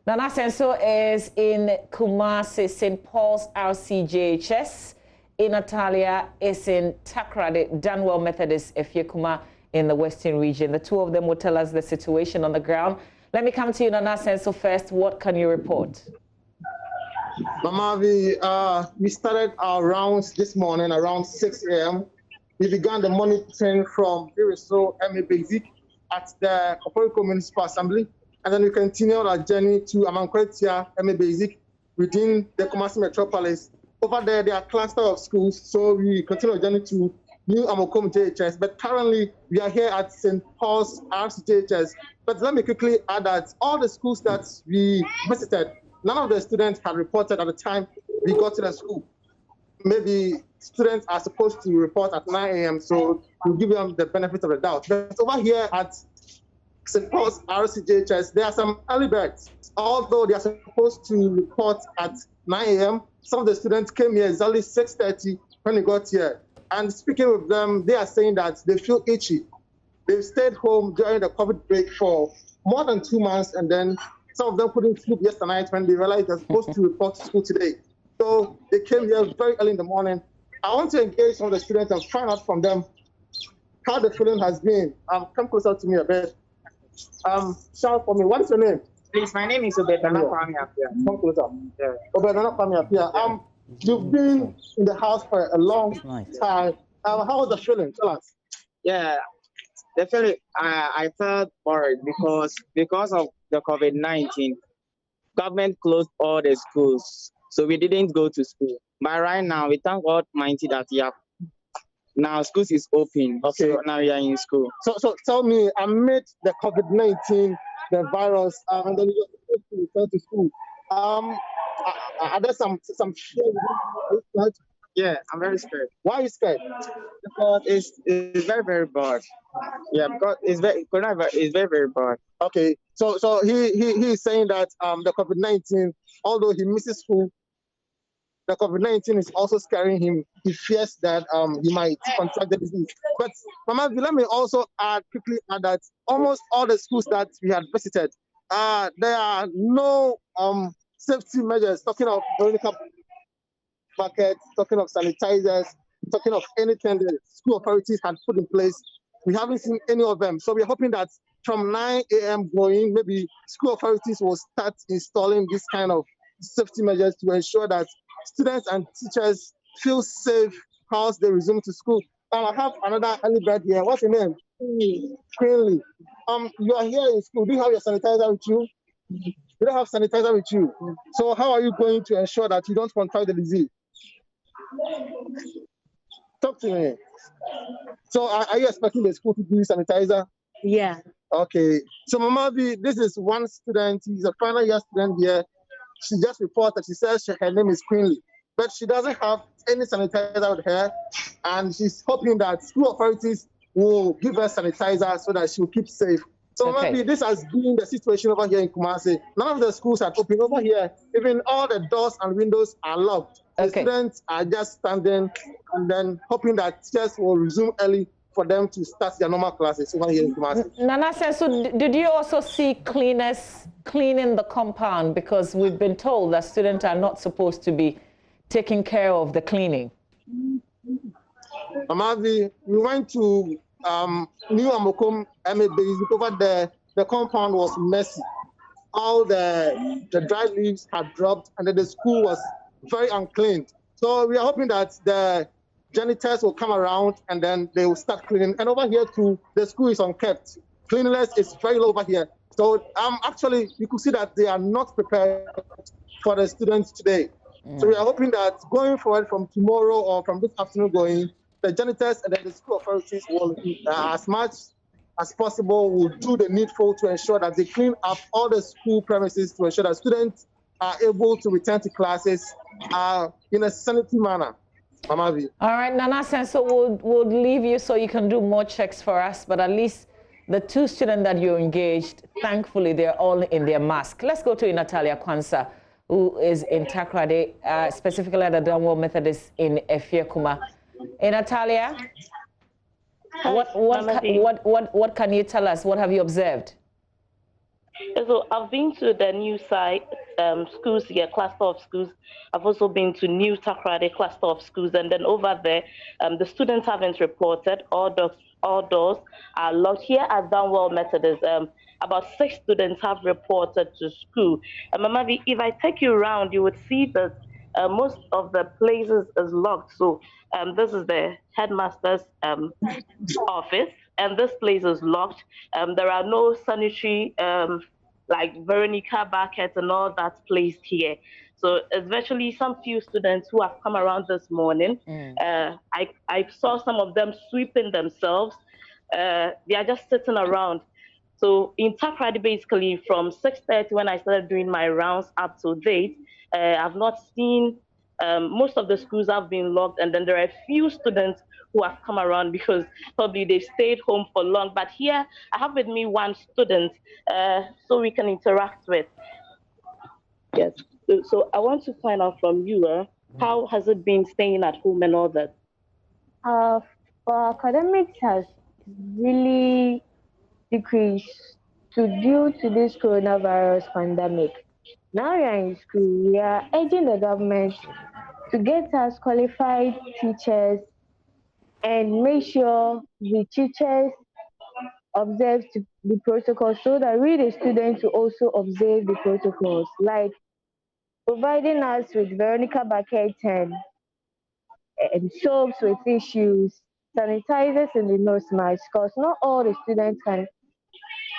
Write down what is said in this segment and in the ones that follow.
Nana Senso is in Kumasi, St. Paul's RCJHS. Natalia is in Takrade, Danwell Methodist, Efiekuma in the Western region. The two of them will tell us the situation on the ground. Let me come to you, Nana Senso, first. What can you report? Mama, we started our rounds this morning around 6 a.m. We began the monitoring from Iriso MA Basic at the Oporiko Municipal Assembly. And then we continued our journey to Amankwetia MA Basic within the Kumasi Metropolis. Over there are cluster of schools, so we continue our journey to New Amokom JHS. But currently, we are here at St. Paul's RCJHS. But let me quickly add that all the schools that we visited, none of the students had reported at the time we got to the school. Maybe students are supposed to report at 9 a.m., so we'll give them the benefit of the doubt. But over here at St. Paul's RCJHS, there are some early birds. Although they are supposed to report at 9 a.m., some of the students came here exactly 6:30 when they got here. And speaking with them, they are saying that they feel itchy. They've stayed home during the COVID break for more than 2 months, and then some of them couldn't sleep yesterday night when they realized they're supposed to report to school today. So they came here very early in the morning. I want to engage some of the students and find out from them how the feeling has been. Come closer to me a bit. Shout for me. What is your name? Please, my name is Obedana Kwame Apia. Come closer. Yeah. Obedana Kwame Apia. You've been in the house for a long time. How was the feeling? Tell us. Yeah, the feeling, I felt worried because of the COVID-19. Government closed all the schools, so we didn't go to school. But right now, we thank God Almighty that now schools is open. Okay. So now we are in school. So tell me, amid the COVID-19, the virus, and then you have to return to school. Are there some fear? Yeah, I'm very scared. Why are you scared? Because it's very, very bad. Yeah, because coronavirus is very, very bad. Okay, so he is saying that the COVID-19, although he misses school, the COVID-19 is also scaring him. He fears that he might contract the disease. But Mama, let me also quickly add that almost all the schools that we had visited, there are no safety measures. Talking of buckets, talking of sanitizers, talking of anything the school authorities had put in place. We haven't seen any of them. So we're hoping that from 9 a.m. going, maybe school authorities will start installing this kind of safety measures to ensure that students and teachers feel safe as they resume to school. I have another early bird here. What's your name? Queenly. You are here in school. Do you have your sanitizer with you? You don't have sanitizer with you. So how are you going to ensure that you don't contract the disease? Talk to me. So are you expecting the school to do sanitizer? Yeah. Okay. So Mama V, this is one student. He's a final year student here. She just reported. She says her name is Queenly, but she doesn't have any sanitizer with her, and she's hoping that school authorities will give her sanitizer so that she'll keep safe. So maybe this has been the situation over here in Kumasi. None of the schools are open over here. Even all the doors and windows are locked. The students are just standing and then hoping that teachers will resume early for them to start their normal classes over here in Kumasi. Nana Senso, did you also see cleaners cleaning the compound? Because we've been told that students are not supposed to be taking care of the cleaning. Amavi, we went to New Amokom MA Basic. Over there, the compound was messy. All the dry leaves had dropped, and then the school was very unclean. So we are hoping that the janitors will come around and then they will start cleaning. And over here too, the school is unkept. Cleanliness is very low over here. So actually, you could see that they are not prepared for the students today. So we are hoping that going forward from tomorrow or from this afternoon going, the janitors and then the school authorities will, as much as possible, will do the needful to ensure that they clean up all the school premises to ensure that students are able to return to classes in a sanitary manner. Mamavi. All right, Nana Senso, we'll leave you so you can do more checks for us, but at least the two students that you engaged, thankfully, they're all in their mask. Let's go to Natalia Kwanzaa, who is in Takrade, specifically at the Danwell Methodist in Efiekuma. Natalia, what can you tell us? What have you observed? So I've been to the new site, schools here, cluster of schools. I've also been to New Takrade cluster of schools, and then over there, the students haven't reported. All doors are locked. Here at Downwell Methodist, about 6 students have reported to school. And Mama, if I take you around, you would see that most of the places is locked. So this is the headmaster's office, and this place is locked. There are no sanitary like Veronica buckets and all that's placed here. So especially some few students who have come around this morning, I saw some of them sweeping themselves. They are just sitting around. So in Takrady, basically from 6:30 when I started doing my rounds up to date, I've not seen most of the schools have been locked, and then there are a few students who have come around because probably they've stayed home for long. But here I have with me one student, so we can interact with. Yes. So I want to find out from you, how has it been staying at home and all that? For academics has really decreased due to this coronavirus pandemic. Now we are in school, we are urging the government to get us qualified teachers and make sure the teachers observe the protocols so that we, the students, will also observe the protocols, like providing us with Veronica buckets and soaps with tissues, sanitizers, and the nose masks, because not all the students can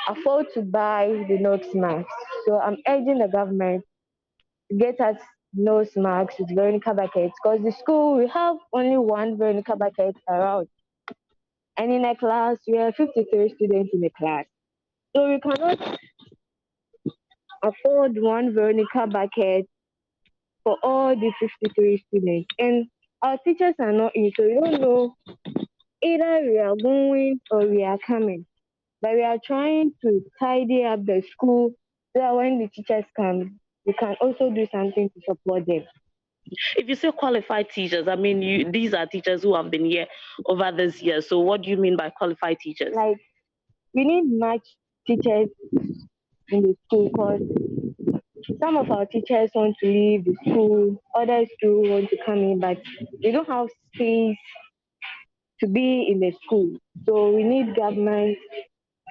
afford to buy the nose masks. So I'm urging the government to get us nose masks with Veronica buckets, because the school we have only one Veronica bucket around. And in a class, we have 53 students in a class. So we cannot afford one Veronica bucket for all the 53 students. And our teachers are not in, so we don't know either we are going or we are coming. But we are trying to tidy up the school so that when the teachers come, we can also do something to support them. If you say qualified teachers, I mean these are teachers who have been here over this year. So what do you mean by qualified teachers? Like, we need much teachers in the school because some of our teachers want to leave the school, others do want to come in, but they don't have space to be in the school. So we need government.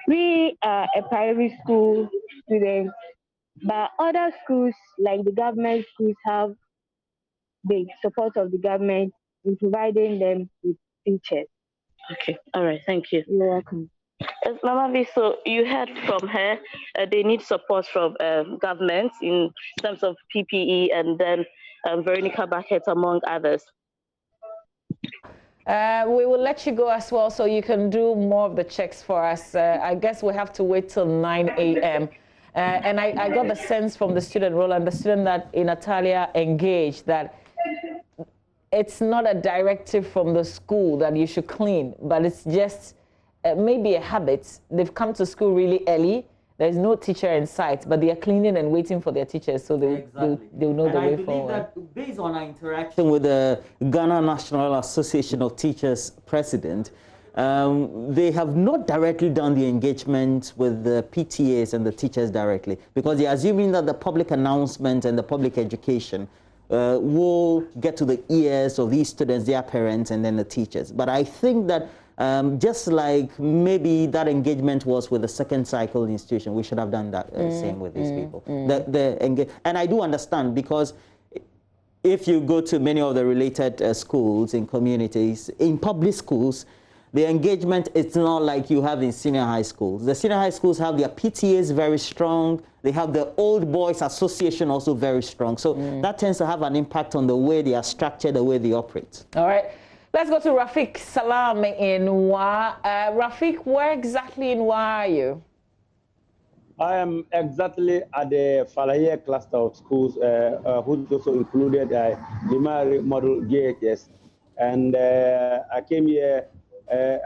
We are a private school student, but other schools, like the government schools, have the support of the government in providing them with teachers. Okay, all right, thank you. You're welcome. Mama V, so you heard from her, they need support from government in terms of PPE and then Veronica buckets, among others. We will let you go as well so you can do more of the checks for us. I guess we have to wait till 9 a.m. And I got the sense from the student, Roland, the student that in Natalia engaged, that it's not a directive from the school that you should clean, but it's just maybe a habit. They've come to school really early. There's no teacher in sight, but they are cleaning and waiting for their teachers, so they'll know the way forward. That based on our interaction with the Ghana National Association of Teachers president, they have not directly done the engagement with the PTAs and the teachers directly, because they're assuming that the public announcement and the public education will get to the ears of these students, their parents, and then the teachers. But I think that just like maybe that engagement was with the second cycle institution, we should have done that same with these people. And I do understand, because if you go to many of the related schools in communities, in public schools, the engagement, it's not like you have in senior high schools. The senior high schools have their PTAs very strong. They have the Old Boys Association also very strong. So that tends to have an impact on the way they are structured, the way they operate. All right. Let's go to Rafiq Salam in Wa. Rafiq, where exactly in Wa are you? I am exactly at the Falahia cluster of schools, which also included Limari Model GHS. And I came here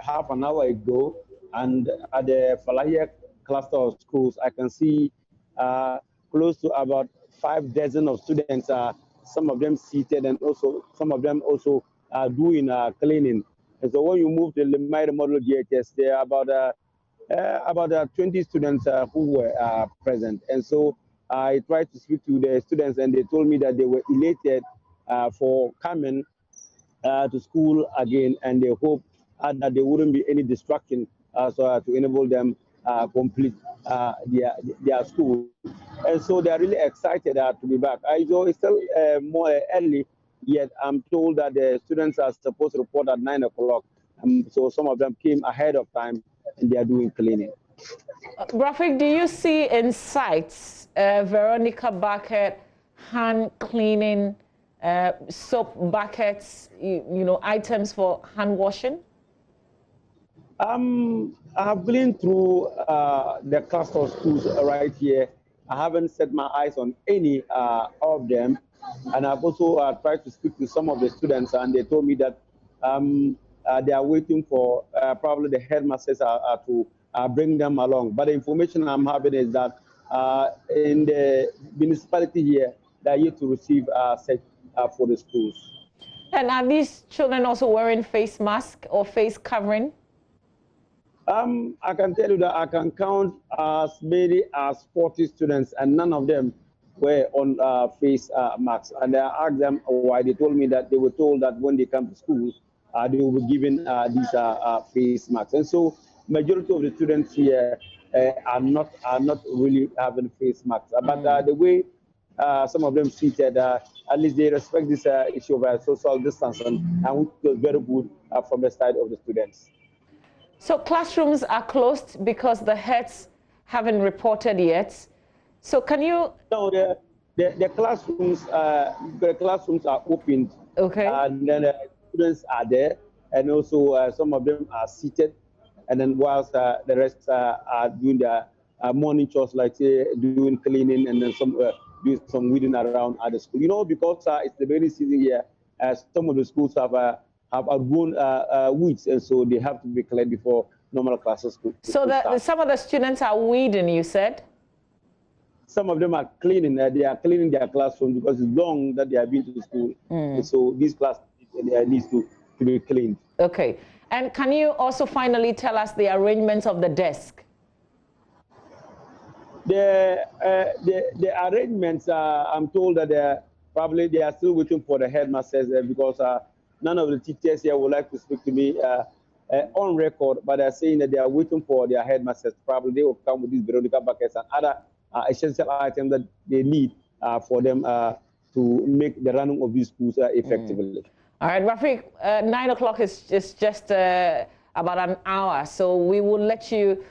half an hour ago, and at the Falahia cluster of schools, I can see close to about 5 dozen of students, some of them seated, and also some of them also doing cleaning. And so when you move to the Limari Model GHS, there are about about 20 students who were present. And so I tried to speak to the students, and they told me that they were elated for coming to school again, and they hope that there wouldn't be any distraction so to enable them complete their school. And so they're really excited to be back. So it's still more early, yet I'm told that the students are supposed to report at 9 o'clock. So some of them came ahead of time, and they are doing cleaning. Rafik, do you see in sites Veronica bucket, hand cleaning, soap buckets, you know, items for hand washing? I've been through the cluster of schools right here. I haven't set my eyes on any of them. And I've also tried to speak to some of the students, and they told me that they are waiting for probably the headmasters to bring them along. But the information I'm having is that in the municipality here, they are yet to receive set for the schools. And are these children also wearing face mask or face covering? I can tell you that I can count as many as 40 students, and none of them were on face masks. And I asked them why. They told me that they were told that when they come to school, they will be given these face masks. And so, majority of the students here are not really having face masks. But the way some of them seated, at least they respect this issue of social distancing, and which was very good from the side of the students. So classrooms are closed because the heads haven't reported yet. So can you? No, the classrooms are opened. Okay. And then students are there, and also some of them are seated, and then whilst the rest are doing their morning chores, like say doing cleaning, and then some doing some weeding around at the school. You know, because it's the rainy season here, some of the schools have outgrown weeds, and so they have to be cleared before normal classes could So that some of the students are weeding, you said? Some of them are cleaning. They are cleaning their classroom because it's long that they have been to school. And so these classes needs to be cleaned. Okay. And can you also finally tell us the arrangement of the desk? The arrangements, I'm told that they are still waiting for the headmasters because none of the teachers here would like to speak to me on record, but they're saying that they are waiting for their headmasters. Probably they will come with these Veronica buckets and other essential items that they need for them to make the running of these schools effectively. All right, Rafik, 9 o'clock is just about an hour, so we will let you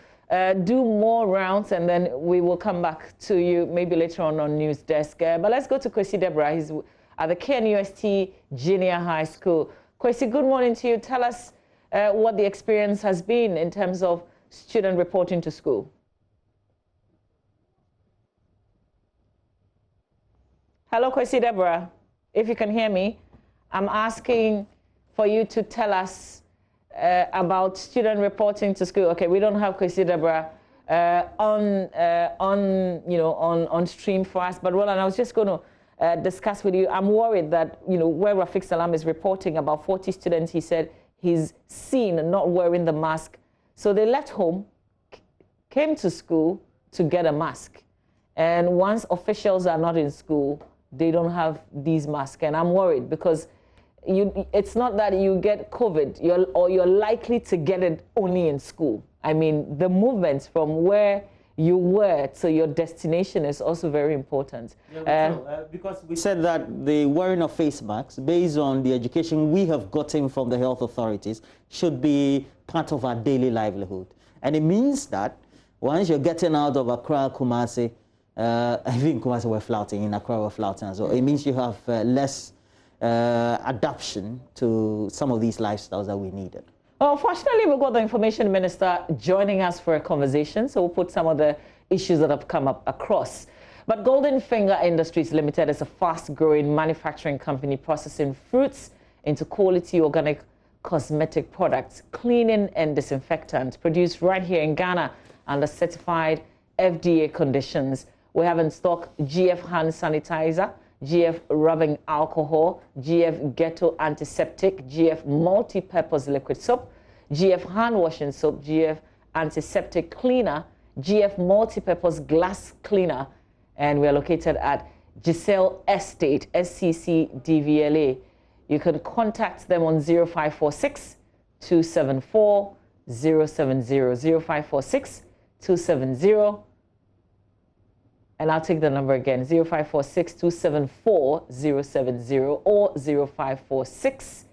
do more rounds, and then we will come back to you maybe later on News Desk. But let's go to Kwesi Deborah. He's at the KNUST Junior High School. Kwesi, good morning to you. Tell us what the experience has been in terms of student reporting to school. Hello, Kwesi Deborah. If you can hear me, I'm asking for you to tell us about student reporting to school. Okay, we don't have Kwesi Deborah on stream for us, but Roland, I was just going to discuss with you. I'm worried that, where Rafik Salam is reporting about 40 students, he said he's seen not wearing the mask. So they left home, came to school to get a mask. And once officials are not in school, they don't have these masks. And I'm worried because it's not that you get COVID, you're likely to get it only in school. I mean, the movements from where you were to your destination is also very important. Because we said that the wearing of face masks, based on the education we have gotten from the health authorities, should be part of our daily livelihood. And it means that once you're getting out of Accra, Kumasi, I think Kumasi were flouting, in Accra were flouting as well. It means you have less adaptation to some of these lifestyles that we needed. Well, fortunately, we've got the information minister joining us for a conversation, so we'll put some of the issues that have come up across. But Golden Finger Industries Limited is a fast-growing manufacturing company processing fruits into quality organic cosmetic products, cleaning and disinfectant, produced right here in Ghana under certified FDA conditions. We have in stock GF hand sanitizer, GF rubbing alcohol, GF ghetto antiseptic, GF multi-purpose liquid soap, GF hand washing soap, GF antiseptic cleaner, GF multi-purpose glass cleaner, and we are located at Giselle Estate, SCC DVLA. You can contact them on 0546 274 070, 0546 270, and I'll take the number again, 0546 274 070 or 0546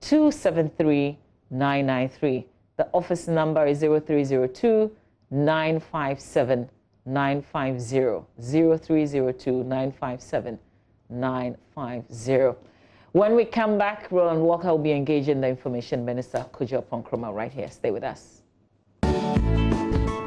273 993. The office number is 0302 957 950, 0302 957 950. When we come back, Roland Walker will be engaging the Information Minister, Kujo Ponkroma, right here. Stay with us.